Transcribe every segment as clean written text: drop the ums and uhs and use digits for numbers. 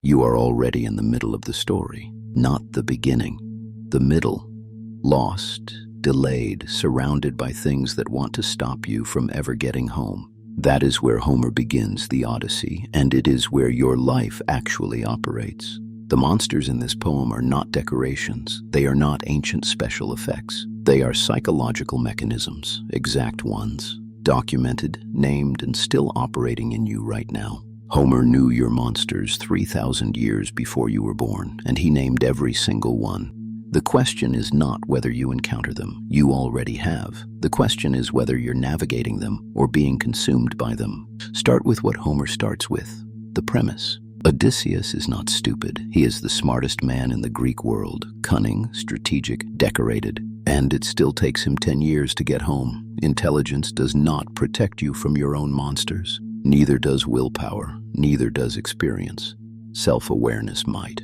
You are already in the middle of the story, not the beginning. The middle, lost, delayed, surrounded by things that want to stop you from ever getting home. That is where Homer begins the Odyssey, and it is where your life actually operates. The monsters in this poem are not decorations. They are not ancient special effects. They are psychological mechanisms, exact ones, documented, named, and still operating in you right now. Homer knew your monsters 3,000 years before you were born, and he named every single one. The question is not whether you encounter them. You already have. The question is whether you're navigating them or being consumed by them. Start with what Homer starts with, the premise. Odysseus is not stupid. He is the smartest man in the Greek world, cunning, strategic, decorated, and it still takes him 10 years to get home. Intelligence does not protect you from your own monsters. Neither does willpower, neither does experience. Self-awareness might,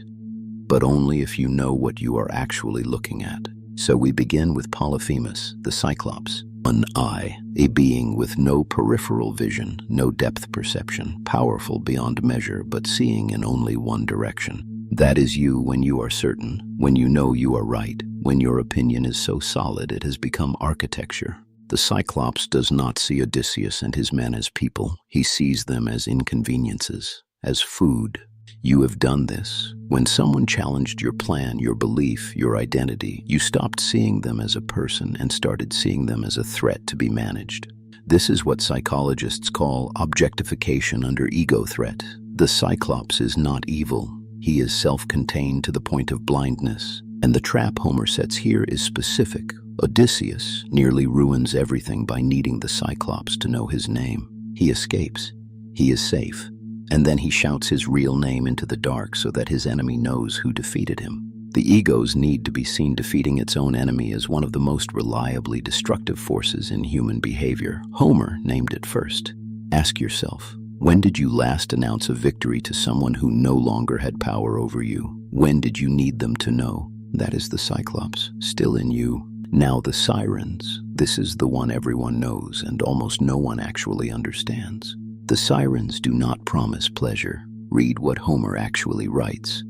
but only if you know what you are actually looking at. So we begin with Polyphemus, the Cyclops. One eye, a being with no peripheral vision, no depth perception, powerful beyond measure, but seeing in only one direction. That is you when you are certain, when you know you are right, when your opinion is so solid it has become architecture. The Cyclops does not see Odysseus and his men as people. He sees them as inconveniences, as food. You have done this. When someone challenged your plan, your belief, your identity, you stopped seeing them as a person and started seeing them as a threat to be managed. This is what psychologists call objectification under ego threat. The Cyclops is not evil. He is self-contained to the point of blindness. And the trap Homer sets here is specific. Odysseus nearly ruins everything by needing the Cyclops to know his name. He escapes. He is safe. And then he shouts his real name into the dark so that his enemy knows who defeated him. The ego's need to be seen defeating its own enemy is one of the most reliably destructive forces in human behavior. Homer named it first. Ask yourself, when did you last announce a victory to someone who no longer had power over you? When did you need them to know? That is the Cyclops, still in you. Now the Sirens. This is the one everyone knows and almost no one actually understands. The Sirens do not promise pleasure. Read what Homer actually writes.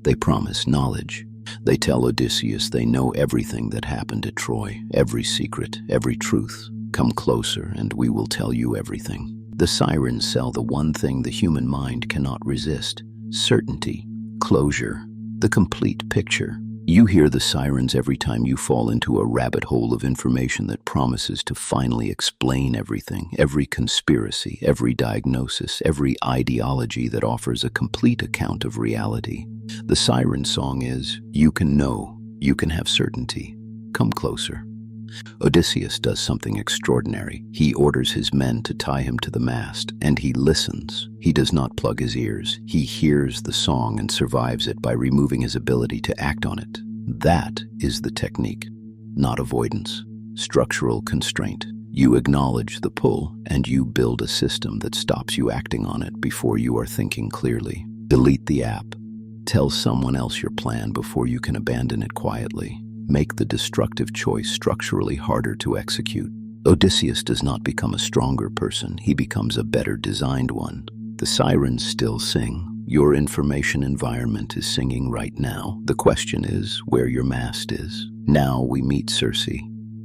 They promise knowledge. They tell Odysseus they know everything that happened at Troy, every secret, every truth. Come closer and we will tell you everything. The Sirens sell the one thing the human mind cannot resist: certainty, closure, the complete picture. You hear the Sirens every time you fall into a rabbit hole of information that promises to finally explain everything, every conspiracy, every diagnosis, every ideology that offers a complete account of reality. The Siren song is, you can know, you can have certainty. Come closer. Odysseus does something extraordinary. He orders his men to tie him to the mast, and he listens. He does not plug his ears. He hears the song and survives it by removing his ability to act on it. That is the technique, not avoidance. Structural constraint. You acknowledge the pull, and you build a system that stops you acting on it before you are thinking clearly. Delete the app. Tell someone else your plan before you can abandon it quietly. Make the destructive choice structurally harder to execute. Odysseus does not become a stronger person, he becomes a better designed one. The Sirens still sing. Your information environment is singing right now. The question is where your mast is. Now we meet Circe,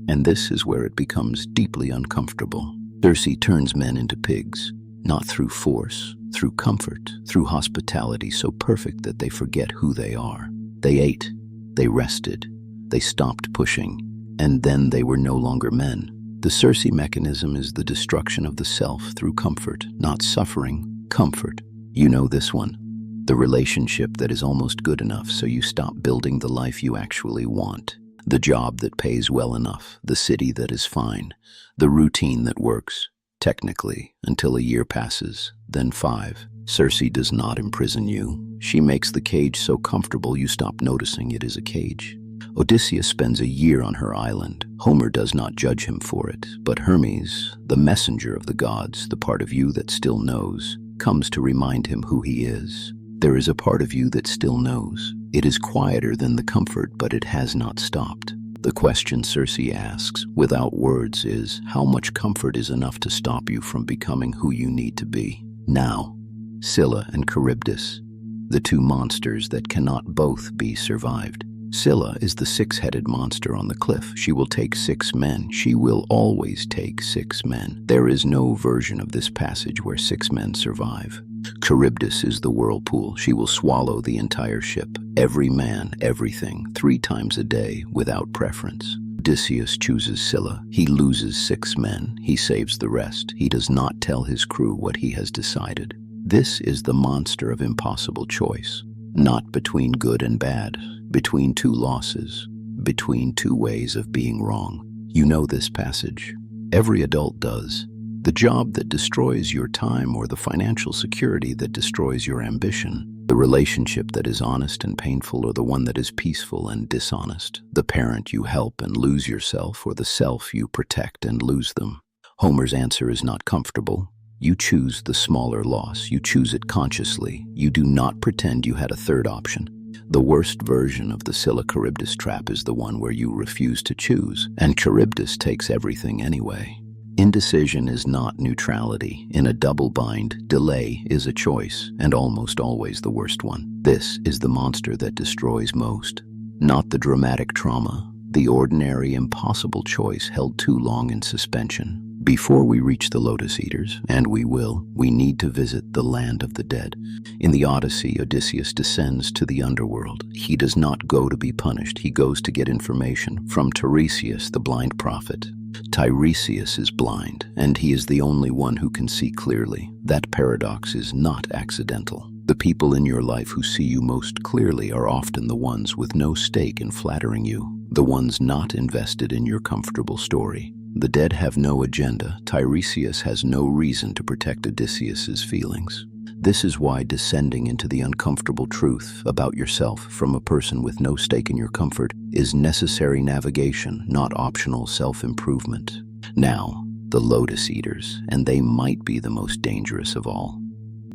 and this is where it becomes deeply uncomfortable. Circe turns men into pigs, not through force, through comfort, through hospitality so perfect that they forget who they are. They ate, they rested, they stopped pushing, and then they were no longer men. The Circe mechanism is the destruction of the self through comfort, not suffering, comfort. You know this one. The relationship that is almost good enough so you stop building the life you actually want. The job that pays well enough, the city that is fine, the routine that works, technically, until a year passes, then 5. Circe does not imprison you. She makes the cage so comfortable you stop noticing it is a cage. Odysseus spends a year on her island. Homer does not judge him for it, but Hermes, the messenger of the gods, the part of you that still knows, comes to remind him who he is. There is a part of you that still knows. It is quieter than the comfort, but it has not stopped. The question Circe asks, without words, is how much comfort is enough to stop you from becoming who you need to be? Now, Scylla and Charybdis. the two monsters that cannot both be survived. Scylla is the six-headed monster on the cliff. She will take 6 men. She will always take 6 men. There is no version of this passage where 6 men survive. Charybdis is the whirlpool. She will swallow the entire ship, every man, everything, 3 times a day, without preference. Odysseus chooses Scylla. He loses 6 men. He saves the rest. He does not tell his crew what he has decided. This is the monster of impossible choice. Not between good and bad, between 2 losses, between 2 ways of being wrong. You know this passage. Every adult does. The job that destroys your time or the financial security that destroys your ambition. The relationship that is honest and painful or the one that is peaceful and dishonest. The parent you help and lose yourself or the self you protect and lose them. Homer's answer is not comfortable. You choose the smaller loss. You choose it consciously. You do not pretend you had a third option. The worst version of the Scylla-Charybdis trap is the one where you refuse to choose, and Charybdis takes everything anyway. Indecision is not neutrality. In a double bind, delay is a choice, and almost always the worst one. This is the monster that destroys most. Not the dramatic trauma, the ordinary, impossible choice held too long in suspension. Before we reach the Lotus Eaters, and we will, we need to visit the land of the dead. In the Odyssey, Odysseus descends to the underworld. He does not go to be punished. He goes to get information from Tiresias, the blind prophet. Tiresias is blind, and he is the only one who can see clearly. That paradox is not accidental. The people in your life who see you most clearly are often the ones with no stake in flattering you, the ones not invested in your comfortable story. The dead have no agenda. Tiresias has no reason to protect Odysseus's feelings. This is why descending into the uncomfortable truth about yourself from a person with no stake in your comfort is necessary navigation, not optional self-improvement. Now, the Lotus Eaters, and they might be the most dangerous of all.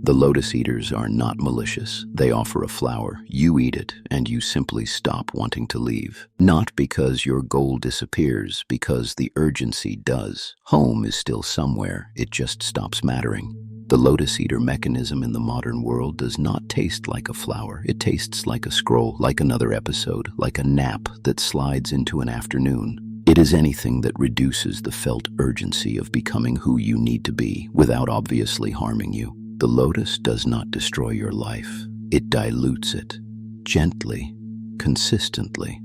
The Lotus Eaters are not malicious. They offer a flower, you eat it, and you simply stop wanting to leave. Not because your goal disappears, because the urgency does. Home is still somewhere, it just stops mattering. The Lotus Eater mechanism in the modern world does not taste like a flower. It tastes like a scroll, like another episode, like a nap that slides into an afternoon. It is anything that reduces the felt urgency of becoming who you need to be without obviously harming you. The lotus does not destroy your life. It dilutes it, gently, consistently,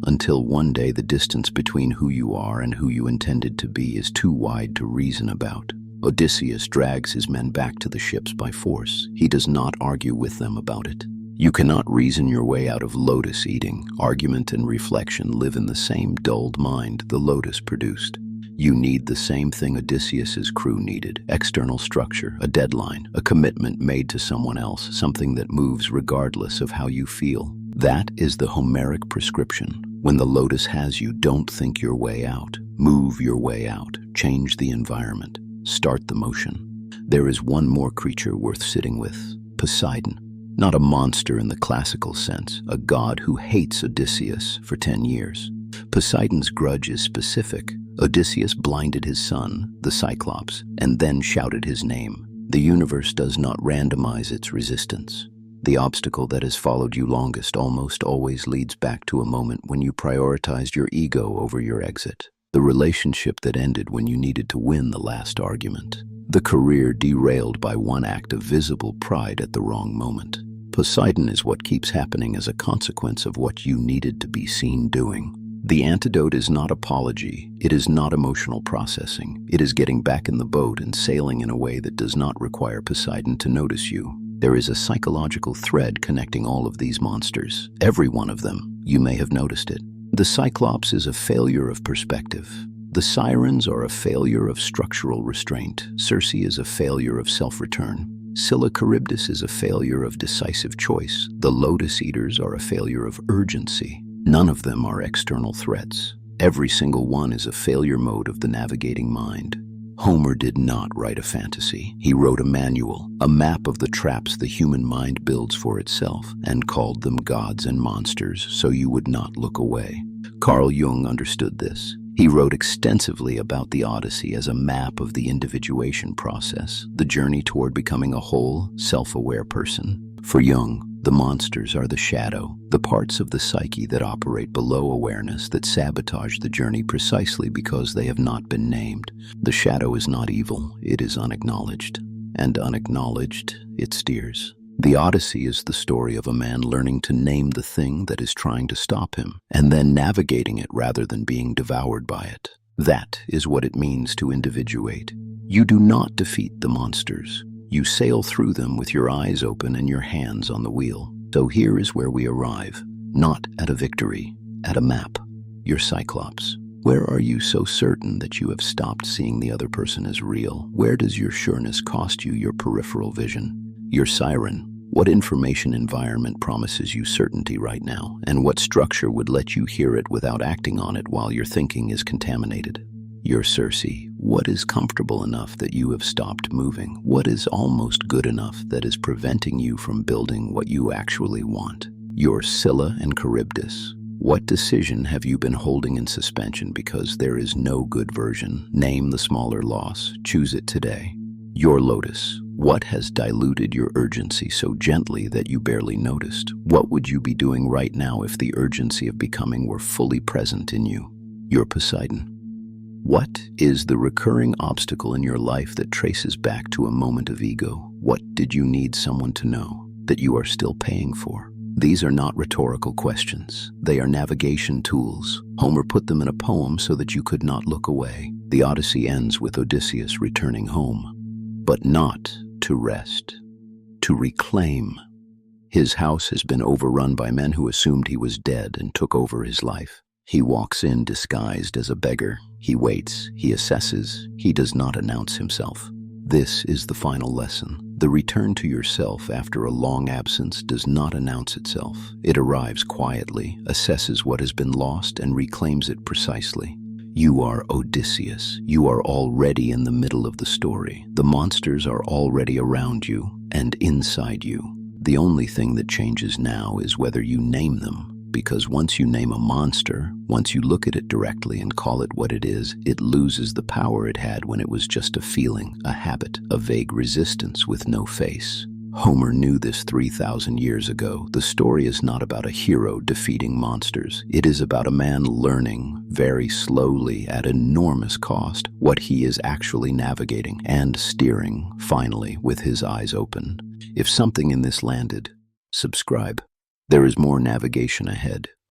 until one day the distance between who you are and who you intended to be is too wide to reason about. Odysseus drags his men back to the ships by force. He does not argue with them about it. You cannot reason your way out of lotus eating. Argument and reflection live in the same dulled mind the lotus produced. You need the same thing Odysseus's crew needed: external structure, a deadline, a commitment made to someone else, something that moves regardless of how you feel. That is the Homeric prescription. When the lotus has you, don't think your way out. Move your way out. Change the environment. Start the motion. There is one more creature worth sitting with: Poseidon. Not a monster in the classical sense, a god who hates Odysseus for 10 years. Poseidon's grudge is specific. Odysseus blinded his son, the Cyclops, and then shouted his name. The universe does not randomize its resistance. The obstacle that has followed you longest almost always leads back to a moment when you prioritized your ego over your exit. The relationship that ended when you needed to win the last argument. The career derailed by one act of visible pride at the wrong moment. Poseidon is what keeps happening as a consequence of what you needed to be seen doing. The antidote is not apology. It is not emotional processing. It is getting back in the boat and sailing in a way that does not require Poseidon to notice you. There is a psychological thread connecting all of these monsters. Every one of them. You may have noticed it. The Cyclops is a failure of perspective. The Sirens are a failure of structural restraint. Circe is a failure of self-return. Scylla Charybdis is a failure of decisive choice. The Lotus Eaters are a failure of urgency. None of them are external threats. Every single one is a failure mode of the navigating mind. Homer did not write a fantasy. He wrote a manual, a map of the traps the human mind builds for itself, and called them gods and monsters so you would not look away. Carl Jung understood this. He wrote extensively about the Odyssey as a map of the individuation process, the journey toward becoming a whole, self-aware person. For Jung, The monsters are the shadow, the parts of the psyche that operate below awareness that sabotage the journey precisely because they have not been named. The shadow is not evil, it is unacknowledged. And unacknowledged, it steers. The Odyssey is the story of a man learning to name the thing that is trying to stop him, and then navigating it rather than being devoured by it. That is what it means to individuate. You do not defeat the monsters. You sail through them with your eyes open and your hands on the wheel. So here is where we arrive, not at a victory, at a map. Your Cyclops. Where are you so certain that you have stopped seeing the other person as real? Where does your sureness cost you your peripheral vision? Your Siren. What information environment promises you certainty right now? And what structure would let you hear it without acting on it while your thinking is contaminated? Your Circe. What is comfortable enough that you have stopped moving? What is almost good enough that is preventing you from building what you actually want? Your Scylla and Charybdis. What decision have you been holding in suspension because there is no good version? Name the smaller loss. Choose it today. Your Lotus. What has diluted your urgency so gently that you barely noticed? What would you be doing right now if the urgency of becoming were fully present in you? Your Poseidon. What is the recurring obstacle in your life that traces back to a moment of ego? What did you need someone to know that you are still paying for? These are not rhetorical questions. They are navigation tools. Homer put them in a poem so that you could not look away. The Odyssey ends with Odysseus returning home, but not to rest, to reclaim. His house has been overrun by men who assumed he was dead and took over his life. He walks in disguised as a beggar. He waits, he assesses, he does not announce himself. This is the final lesson. The return to yourself after a long absence does not announce itself. It arrives quietly, assesses what has been lost, and reclaims it precisely. You are Odysseus. You are already in the middle of the story. The monsters are already around you and inside you. The only thing that changes now is whether you name them. Because once you name a monster, once you look at it directly and call it what it is, it loses the power it had when it was just a feeling, a habit, a vague resistance with no face. Homer knew this 3,000 years ago. The story is not about a hero defeating monsters. It is about a man learning, very slowly, at enormous cost, what he is actually navigating and steering, finally, with his eyes open. If something in this landed, subscribe. There is more navigation ahead.